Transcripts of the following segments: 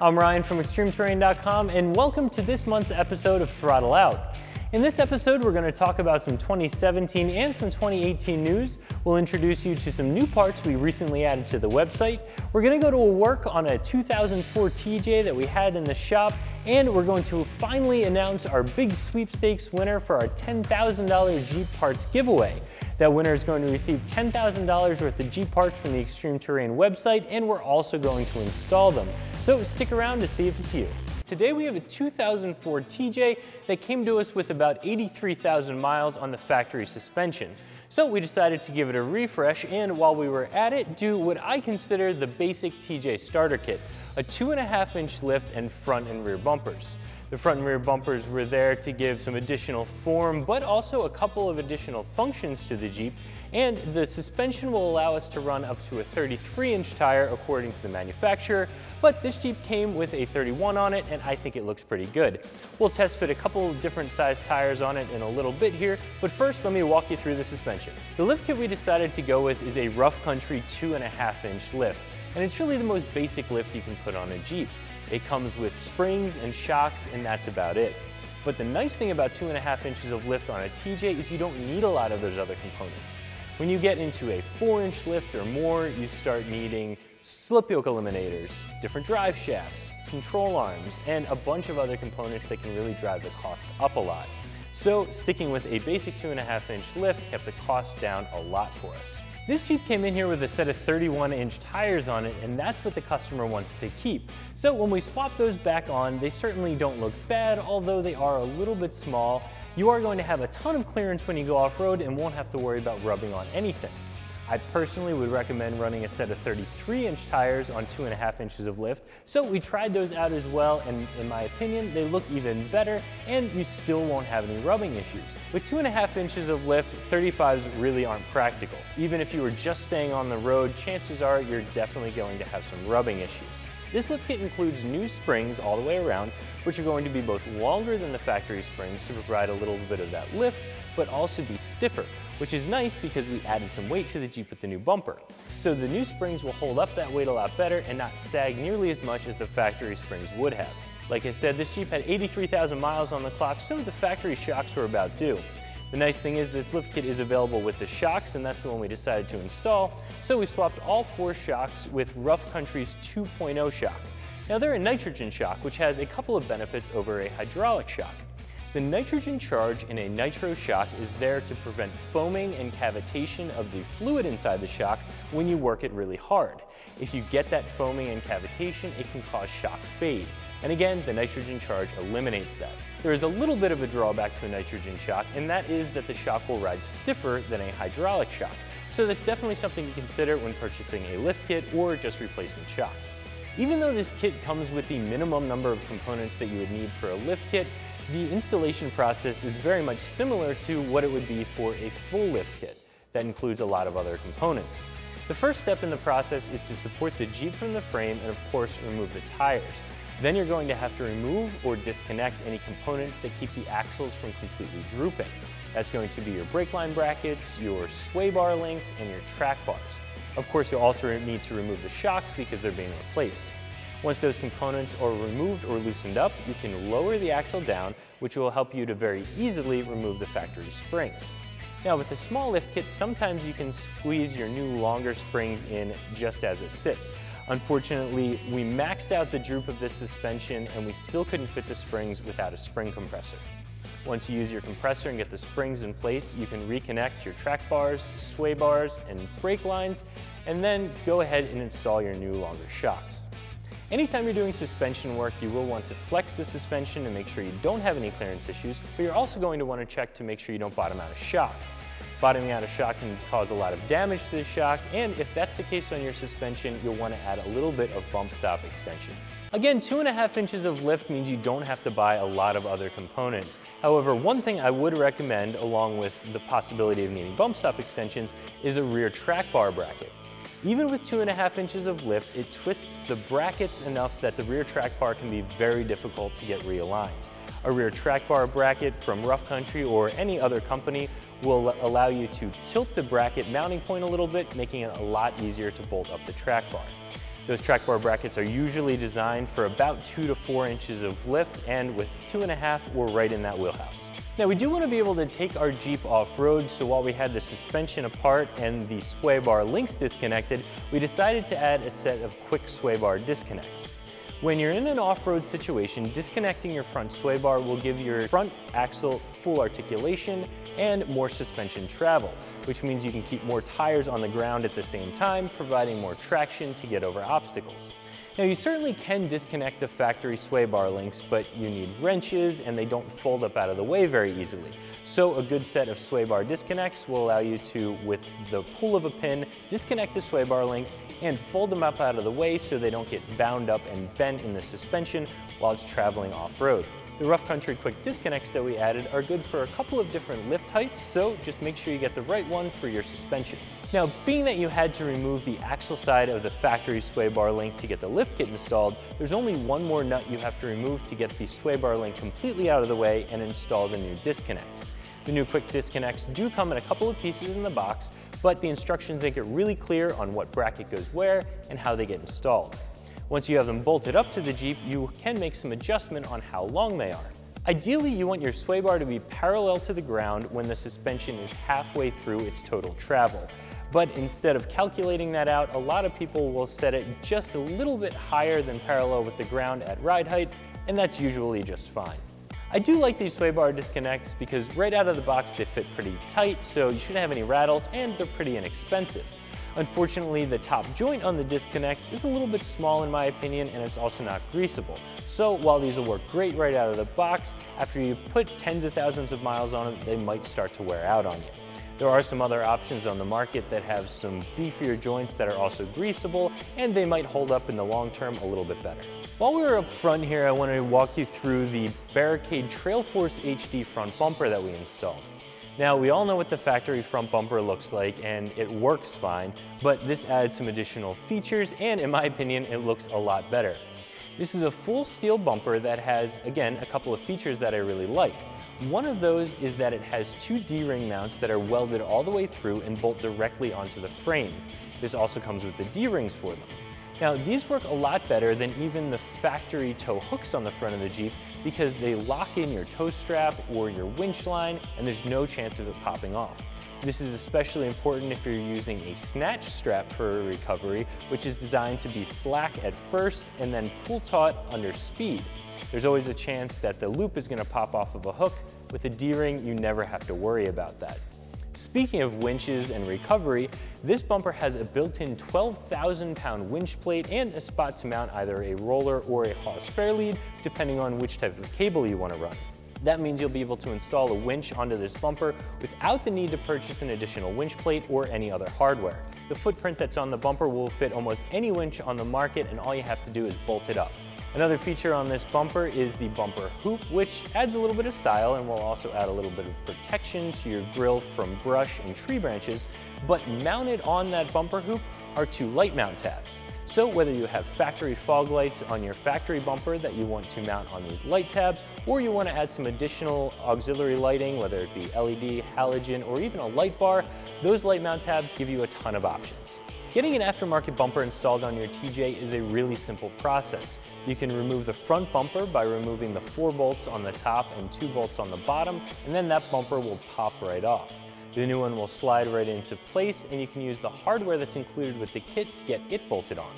I'm Ryan from ExtremeTerrain.com and welcome to this month's episode of Throttle Out. In this episode, we're going to talk about some 2017 and some 2018 news. We'll introduce you to some new parts we recently added to the website. We're going to go to a work on a 2004 TJ that we had in the shop, and we're going to finally announce our big sweepstakes winner for our $10,000 Jeep parts giveaway. That winner is going to receive $10,000 worth of Jeep parts from the Extreme Terrain website, and we're also going to install them. So stick around to see if it's you. Today we have a 2004 TJ that came to us with about 83,000 miles on the factory suspension. So we decided to give it a refresh, and while we were at it, do what I consider the basic TJ starter kit, a 2.5-inch lift and front and rear bumpers. The front and rear bumpers were there to give some additional form, but also a couple of additional functions to the Jeep, and the suspension will allow us to run up to a 33-inch tire according to the manufacturer, but this Jeep came with a 31 on it, and I think it looks pretty good. We'll test fit a couple of different size tires on it in a little bit here, but first let me walk you through the suspension. The lift kit we decided to go with is a Rough Country 2.5-inch lift, and it's really the most basic lift you can put on a Jeep. It comes with springs and shocks, and that's about it. But the nice thing about 2.5 inches of lift on a TJ is you don't need a lot of those other components. When you get into a 4-inch lift or more, you start needing slip yoke eliminators, different drive shafts, control arms, and a bunch of other components that can really drive the cost up a lot. So sticking with a basic 2.5-inch lift kept the cost down a lot for us. This Jeep came in here with a set of 31-inch tires on it, and that's what the customer wants to keep. So when we swap those back on, they certainly don't look bad, although they are a little bit small. You are going to have a ton of clearance when you go off-road and won't have to worry about rubbing on anything. I personally would recommend running a set of 33-inch tires on 2.5 inches of lift, so we tried those out as well, and in my opinion, they look even better, and you still won't have any rubbing issues. With 2.5 inches of lift, 35s really aren't practical. Even if you were just staying on the road, chances are you're definitely going to have some rubbing issues. This lift kit includes new springs all the way around, which are going to be both longer than the factory springs to provide a little bit of that lift, but also be stiffer, which is nice because we added some weight to the Jeep with the new bumper. So the new springs will hold up that weight a lot better and not sag nearly as much as the factory springs would have. Like I said, this Jeep had 83,000 miles on the clock, so the factory shocks were about due. The nice thing is this lift kit is available with the shocks, and that's the one we decided to install, so we swapped all 4 shocks with Rough Country's 2.0 shock. Now they're a nitrogen shock, which has a couple of benefits over a hydraulic shock. The nitrogen charge in a nitro shock is there to prevent foaming and cavitation of the fluid inside the shock when you work it really hard. If you get that foaming and cavitation, it can cause shock fade. And again, the nitrogen charge eliminates that. There is a little bit of a drawback to a nitrogen shock, and that is that the shock will ride stiffer than a hydraulic shock. So that's definitely something to consider when purchasing a lift kit or just replacement shocks. Even though this kit comes with the minimum number of components that you would need for a lift kit, the installation process is very much similar to what it would be for a full lift kit that includes a lot of other components. The first step in the process is to support the Jeep from the frame and of course remove the tires. Then you're going to have to remove or disconnect any components that keep the axles from completely drooping. That's going to be your brake line brackets, your sway bar links, and your track bars. Of course, you'll also need to remove the shocks because they're being replaced. Once those components are removed or loosened up, you can lower the axle down, which will help you to very easily remove the factory springs. Now with a small lift kit, sometimes you can squeeze your new longer springs in just as it sits. Unfortunately, we maxed out the droop of this suspension and we still couldn't fit the springs without a spring compressor. Once you use your compressor and get the springs in place, you can reconnect your track bars, sway bars, and brake lines, and then go ahead and install your new longer shocks. Anytime you're doing suspension work, you will want to flex the suspension to make sure you don't have any clearance issues, but you're also going to want to check to make sure you don't bottom out a shock. Bottoming out a shock can cause a lot of damage to the shock, and if that's the case on your suspension, you'll want to add a little bit of bump stop extension. Again, 2.5 inches of lift means you don't have to buy a lot of other components. However, one thing I would recommend, along with the possibility of needing bump stop extensions, is a rear track bar bracket. Even with 2.5 inches of lift, it twists the brackets enough that the rear track bar can be very difficult to get realigned. A rear track bar bracket from Rough Country or any other company will allow you to tilt the bracket mounting point a little bit, making it a lot easier to bolt up the track bar. Those track bar brackets are usually designed for about 2 to 4 inches of lift, and with 2.5, we're right in that wheelhouse. Now we do want to be able to take our Jeep off-road, so while we had the suspension apart and the sway bar links disconnected, we decided to add a set of quick sway bar disconnects. When you're in an off-road situation, disconnecting your front sway bar will give your front axle full articulation and more suspension travel, which means you can keep more tires on the ground at the same time, providing more traction to get over obstacles. Now you certainly can disconnect the factory sway bar links, but you need wrenches and they don't fold up out of the way very easily. So a good set of sway bar disconnects will allow you to, with the pull of a pin, disconnect the sway bar links and fold them up out of the way so they don't get bound up and bent in the suspension while it's traveling off-road. The Rough Country quick disconnects that we added are good for a couple of different lift heights, so just make sure you get the right one for your suspension. Now, being that you had to remove the axle side of the factory sway bar link to get the lift kit installed, there's only one more nut you have to remove to get the sway bar link completely out of the way and install the new disconnect. The new quick disconnects do come in a couple of pieces in the box, but the instructions make it really clear on what bracket goes where and how they get installed. Once you have them bolted up to the Jeep, you can make some adjustment on how long they are. Ideally, you want your sway bar to be parallel to the ground when the suspension is halfway through its total travel. But instead of calculating that out, a lot of people will set it just a little bit higher than parallel with the ground at ride height, and that's usually just fine. I do like these sway bar disconnects because right out of the box they fit pretty tight, so you shouldn't have any rattles, and they're pretty inexpensive. Unfortunately, the top joint on the disconnects is a little bit small in my opinion, and it's also not greasable. So while these will work great right out of the box, after you put tens of thousands of miles on them, they might start to wear out on you. There are some other options on the market that have some beefier joints that are also greasable, and they might hold up in the long term a little bit better. While we're up front here, I want to walk you through the Barricade Trail Force HD front bumper that we installed. Now, we all know what the factory front bumper looks like, and it works fine, but this adds some additional features, and in my opinion, it looks a lot better. This is a full steel bumper that has, again, a couple of features that I really like. One of those is that it has two D-ring mounts that are welded all the way through and bolt directly onto the frame. This also comes with the D-rings for them. Now, these work a lot better than even the factory tow hooks on the front of the Jeep because they lock in your tow strap or your winch line, and there's no chance of it popping off. This is especially important if you're using a snatch strap for recovery, which is designed to be slack at first and then pull taut under speed. There's always a chance that the loop is going to pop off of a hook. With a D-ring, you never have to worry about that. Speaking of winches and recovery, this bumper has a built-in 12,000-pound winch plate and a spot to mount either a roller or a Hawes Fairlead, depending on which type of cable you want to run. That means you'll be able to install a winch onto this bumper without the need to purchase an additional winch plate or any other hardware. The footprint that's on the bumper will fit almost any winch on the market, and all you have to do is bolt it up. Another feature on this bumper is the bumper hoop, which adds a little bit of style and will also add a little bit of protection to your grille from brush and tree branches. But mounted on that bumper hoop are two light mount tabs. So whether you have factory fog lights on your factory bumper that you want to mount on these light tabs, or you want to add some additional auxiliary lighting, whether it be LED, halogen, or even a light bar, those light mount tabs give you a ton of options. Getting an aftermarket bumper installed on your TJ is a really simple process. You can remove the front bumper by removing the 4 bolts on the top and 2 bolts on the bottom, and then that bumper will pop right off. The new one will slide right into place, and you can use the hardware that's included with the kit to get it bolted on.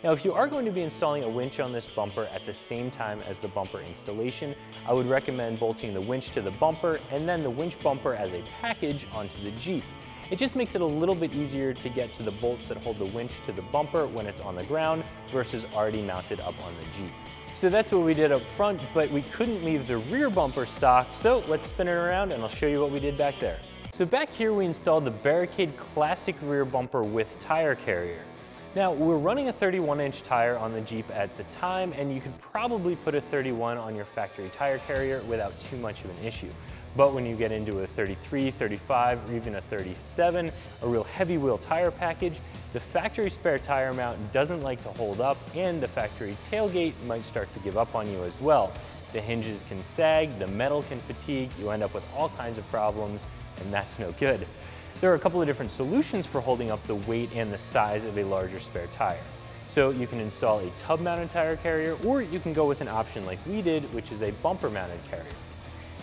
Now, if you are going to be installing a winch on this bumper at the same time as the bumper installation, I would recommend bolting the winch to the bumper and then the winch bumper as a package onto the Jeep. It just makes it a little bit easier to get to the bolts that hold the winch to the bumper when it's on the ground versus already mounted up on the Jeep. So that's what we did up front, but we couldn't leave the rear bumper stock, so let's spin it around and I'll show you what we did back there. So back here we installed the Barricade Classic rear bumper with tire carrier. Now, we're running a 31-inch tire on the Jeep at the time, and you could probably put a 31 on your factory tire carrier without too much of an issue. But when you get into a 33, 35, or even a 37, a real heavy wheel tire package, the factory spare tire mount doesn't like to hold up, and the factory tailgate might start to give up on you as well. The hinges can sag, the metal can fatigue, you end up with all kinds of problems, and that's no good. There are a couple of different solutions for holding up the weight and the size of a larger spare tire. So you can install a tub-mounted tire carrier, or you can go with an option like we did, which is a bumper-mounted carrier.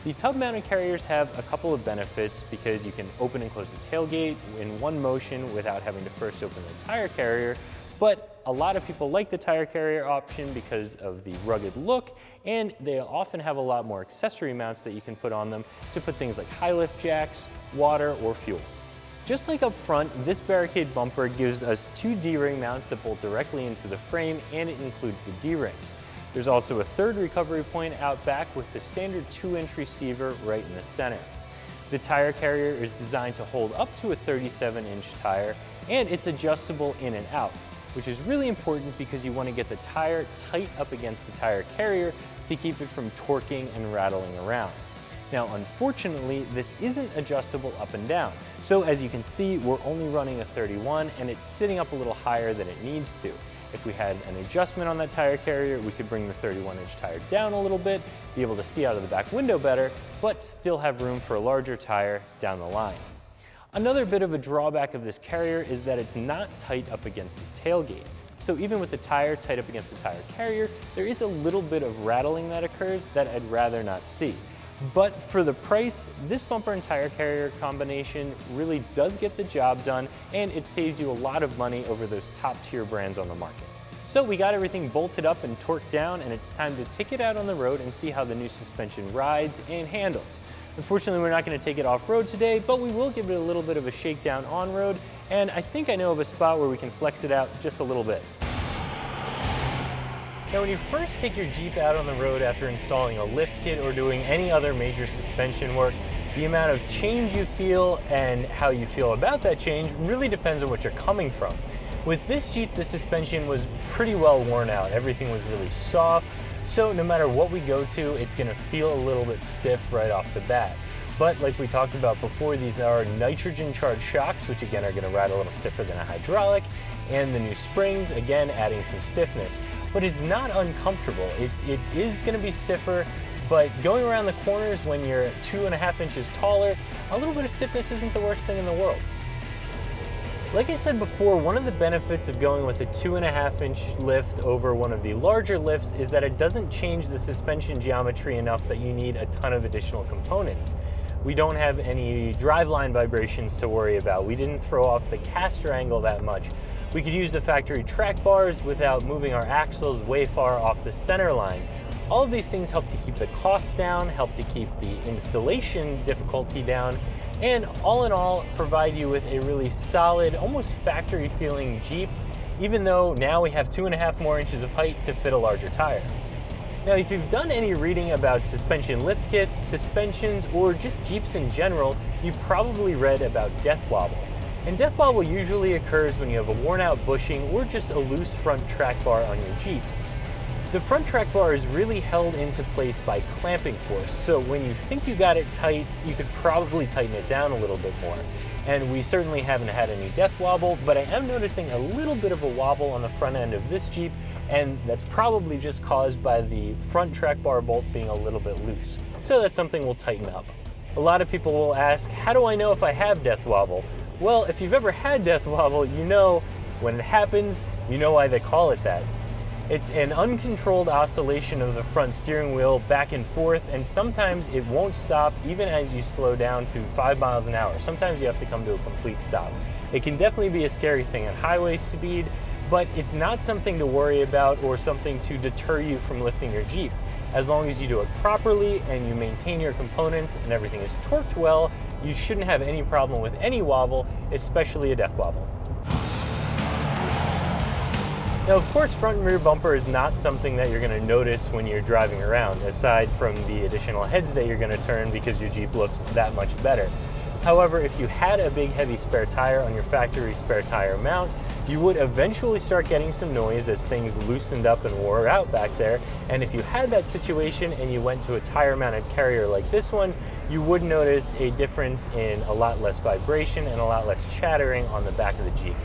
The tub-mounted carriers have a couple of benefits because you can open and close the tailgate in one motion without having to first open the tire carrier, but a lot of people like the tire carrier option because of the rugged look, and they often have a lot more accessory mounts that you can put on them to put things like high lift jacks, water, or fuel. Just like up front, this Barricade bumper gives us two D-ring mounts that bolt directly into the frame, and it includes the D-rings. There's also a third recovery point out back with the standard 2-inch receiver right in the center. The tire carrier is designed to hold up to a 37-inch tire, and it's adjustable in and out, which is really important because you want to get the tire tight up against the tire carrier to keep it from torquing and rattling around. Now, unfortunately, this isn't adjustable up and down. So as you can see, we're only running a 31 and it's sitting up a little higher than it needs to. If we had an adjustment on that tire carrier, we could bring the 31-inch tire down a little bit, be able to see out of the back window better, but still have room for a larger tire down the line. Another bit of a drawback of this carrier is that it's not tight up against the tailgate. So even with the tire tight up against the tire carrier, there is a little bit of rattling that occurs that I'd rather not see. But for the price, this bumper and tire carrier combination really does get the job done, and it saves you a lot of money over those top tier brands on the market. So we got everything bolted up and torqued down, and it's time to take it out on the road and see how the new suspension rides and handles. Unfortunately, we're not going to take it off-road today, but we will give it a little bit of a shakedown on-road, and I think I know of a spot where we can flex it out just a little bit. Now, when you first take your Jeep out on the road after installing a lift kit or doing any other major suspension work, the amount of change you feel and how you feel about that change really depends on what you're coming from. With this Jeep, the suspension was pretty well worn out. Everything was really soft, so no matter what we go to, it's going to feel a little bit stiff right off the bat. But like we talked about before, these are nitrogen-charged shocks, which again are going to ride a little stiffer than a hydraulic, and the new springs, again, adding some stiffness. But it's not uncomfortable. It is going to be stiffer, but going around the corners when you're 2.5 inches taller, a little bit of stiffness isn't the worst thing in the world. Like I said before, one of the benefits of going with a 2.5-inch lift over one of the larger lifts is that it doesn't change the suspension geometry enough that you need a ton of additional components. We don't have any driveline vibrations to worry about. We didn't throw off the caster angle that much. We could use the factory track bars without moving our axles way far off the center line. All of these things help to keep the costs down, help to keep the installation difficulty down, and all in all, provide you with a really solid, almost factory feeling Jeep, even though now we have 2.5 more inches of height to fit a larger tire. Now, if you've done any reading about suspension lift kits, suspensions, or just Jeeps in general, you probably read about death wobble. And death wobble usually occurs when you have a worn out bushing or just a loose front track bar on your Jeep. The front track bar is really held into place by clamping force, so when you think you got it tight, you could probably tighten it down a little bit more. And we certainly haven't had any death wobble, but I am noticing a little bit of a wobble on the front end of this Jeep, and that's probably just caused by the front track bar bolt being a little bit loose. So that's something we'll tighten up. A lot of people will ask, how do I know if I have death wobble? Well, if you've ever had death wobble, you know when it happens, you know why they call it that. It's an uncontrolled oscillation of the front steering wheel back and forth, and sometimes it won't stop even as you slow down to 5 miles an hour. Sometimes you have to come to a complete stop. It can definitely be a scary thing at highway speed, but it's not something to worry about or something to deter you from lifting your Jeep. As long as you do it properly and you maintain your components and everything is torqued well, you shouldn't have any problem with any wobble, especially a death wobble. Now, of course, front and rear bumper is not something that you're going to notice when you're driving around, aside from the additional heads that you're going to turn because your Jeep looks that much better. However, if you had a big heavy spare tire on your factory spare tire mount, you would eventually start getting some noise as things loosened up and wore out back there. And if you had that situation and you went to a tire mounted carrier like this one, you would notice a difference in a lot less vibration and a lot less chattering on the back of the Jeep.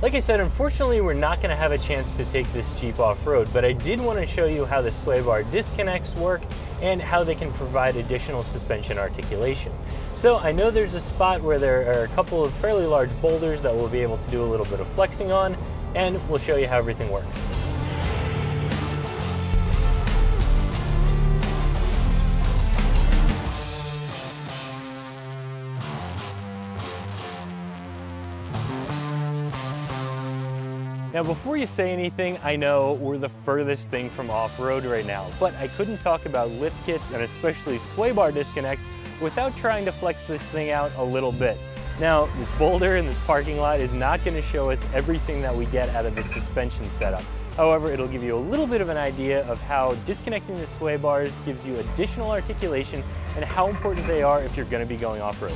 Like I said, unfortunately, we're not going to have a chance to take this Jeep off-road, but I did want to show you how the sway bar disconnects work and how they can provide additional suspension articulation. So I know there's a spot where there are a couple of fairly large boulders that we'll be able to do a little bit of flexing on, and we'll show you how everything works. Now, before you say anything, I know we're the furthest thing from off-road right now, but I couldn't talk about lift kits and especially sway bar disconnects without trying to flex this thing out a little bit. Now, this boulder in this parking lot is not going to show us everything that we get out of the suspension setup. However, it'll give you a little bit of an idea of how disconnecting the sway bars gives you additional articulation and how important they are if you're going to be going off-road.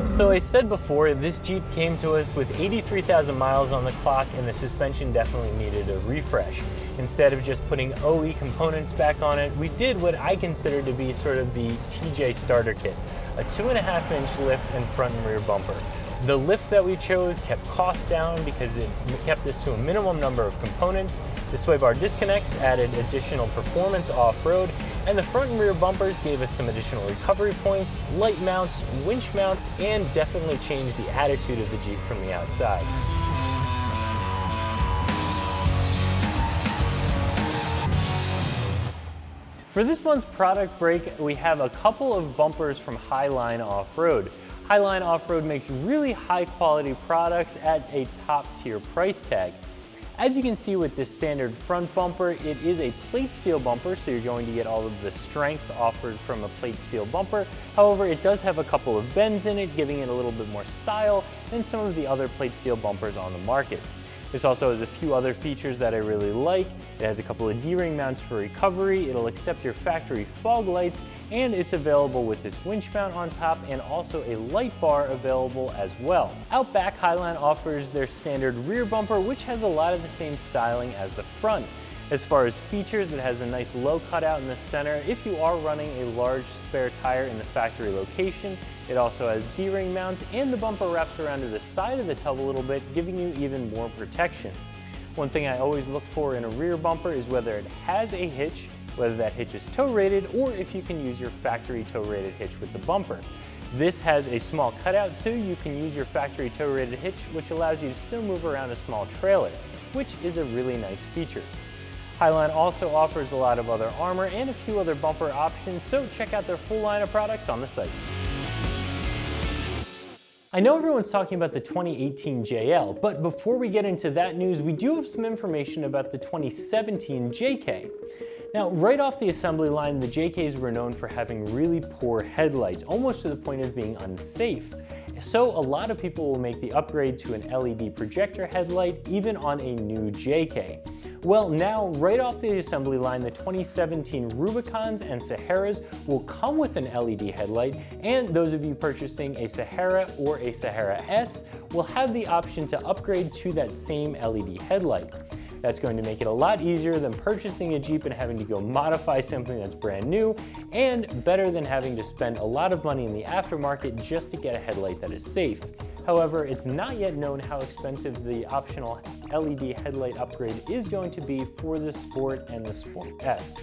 So I said before, this Jeep came to us with 83,000 miles on the clock and the suspension definitely needed a refresh. Instead of just putting OE components back on it, we did what I consider to be sort of the TJ starter kit, a 2.5-inch lift and front and rear bumper. The lift that we chose kept costs down because it kept us to a minimum number of components. The sway bar disconnects added additional performance off-road, and the front and rear bumpers gave us some additional recovery points, light mounts, winch mounts, and definitely changed the attitude of the Jeep from the outside. For this month's product break, we have a couple of bumpers from Highline Off-Road. Highline Off-Road makes really high quality products at a top tier price tag. As you can see with this standard front bumper, it is a plate steel bumper, so you're going to get all of the strength offered from a plate steel bumper. However, it does have a couple of bends in it, giving it a little bit more style than some of the other plate steel bumpers on the market. This also has a few other features that I really like. It has a couple of D-ring mounts for recovery, it'll accept your factory fog lights, and it's available with this winch mount on top and also a light bar available as well. Out back, Highline offers their standard rear bumper, which has a lot of the same styling as the front. As far as features, it has a nice low cutout in the center if you are running a large spare tire in the factory location. It also has D-ring mounts, and the bumper wraps around to the side of the tub a little bit, giving you even more protection. One thing I always look for in a rear bumper is whether it has a hitch, whether that hitch is tow rated, or if you can use your factory tow rated hitch with the bumper. This has a small cutout, so you can use your factory tow rated hitch, which allows you to still move around a small trailer, which is a really nice feature. Highline also offers a lot of other armor and a few other bumper options, so check out their full line of products on the site. I know everyone's talking about the 2018 JL, but before we get into that news, we do have some information about the 2017 JK. Now, right off the assembly line, the JKs were known for having really poor headlights, almost to the point of being unsafe. So a lot of people will make the upgrade to an LED projector headlight, even on a new JK. Well, now, right off the assembly line, the 2017 Rubicons and Saharas will come with an LED headlight, and those of you purchasing a Sahara or a Sahara S will have the option to upgrade to that same LED headlight. That's going to make it a lot easier than purchasing a Jeep and having to go modify something that's brand new, and better than having to spend a lot of money in the aftermarket just to get a headlight that is safe. However, it's not yet known how expensive the optional LED headlight upgrade is going to be for the Sport and the Sport S.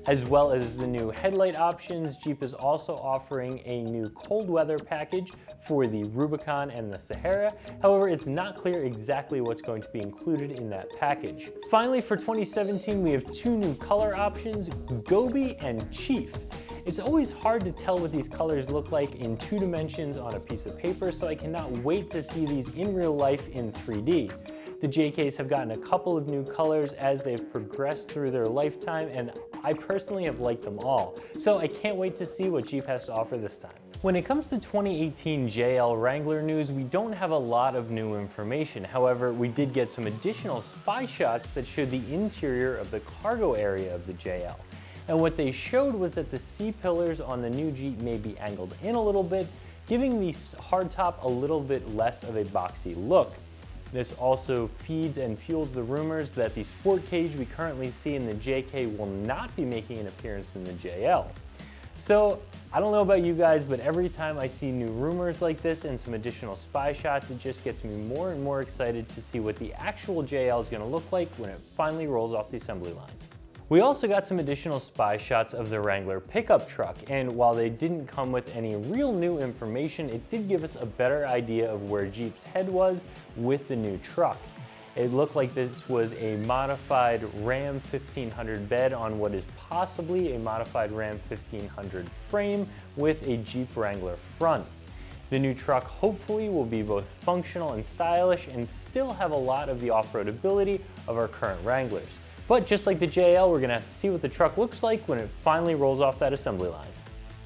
As well as the new headlight options, Jeep is also offering a new cold weather package for the Rubicon and the Sahara. However, it's not clear exactly what's going to be included in that package. Finally, for 2017, we have two new color options, Gobi and Chief. It's always hard to tell what these colors look like in 2 dimensions on a piece of paper, so I cannot wait to see these in real life in 3D. The JKs have gotten a couple of new colors as they've progressed through their lifetime, and I personally have liked them all. So I can't wait to see what Jeep has to offer this time. When it comes to 2018 JL Wrangler news, we don't have a lot of new information. However, we did get some additional spy shots that showed the interior of the cargo area of the JL. And what they showed was that the C-pillars on the new Jeep may be angled in a little bit, giving the hardtop a little bit less of a boxy look. This also feeds and fuels the rumors that the sport cage we currently see in the JK will not be making an appearance in the JL. So I don't know about you guys, but every time I see new rumors like this and some additional spy shots, it just gets me more and more excited to see what the actual JL is going to look like when it finally rolls off the assembly line. We also got some additional spy shots of the Wrangler pickup truck, and while they didn't come with any real new information, it did give us a better idea of where Jeep's head was with the new truck. It looked like this was a modified Ram 1500 bed on what is possibly a modified Ram 1500 frame with a Jeep Wrangler front. The new truck hopefully will be both functional and stylish and still have a lot of the off-road ability of our current Wranglers. But just like the JL, we're gonna have to see what the truck looks like when it finally rolls off that assembly line.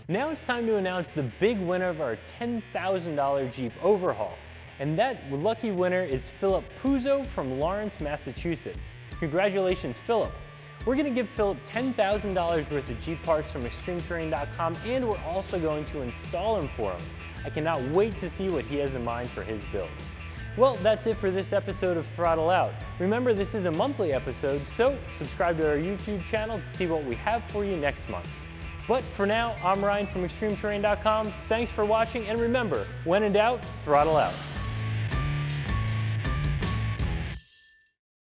Now it's time to announce the big winner of our $10,000 Jeep overhaul. And that lucky winner is Philip Puzo from Lawrence, Massachusetts. Congratulations, Philip. We're gonna give Philip $10,000 worth of Jeep parts from ExtremeTerrain.com, and we're also going to install him for him. I cannot wait to see what he has in mind for his build. Well, that's it for this episode of Throttle Out. Remember, this is a monthly episode, so subscribe to our YouTube channel to see what we have for you next month. But for now, I'm Ryan from ExtremeTerrain.com. Thanks for watching, and remember, when in doubt, throttle out.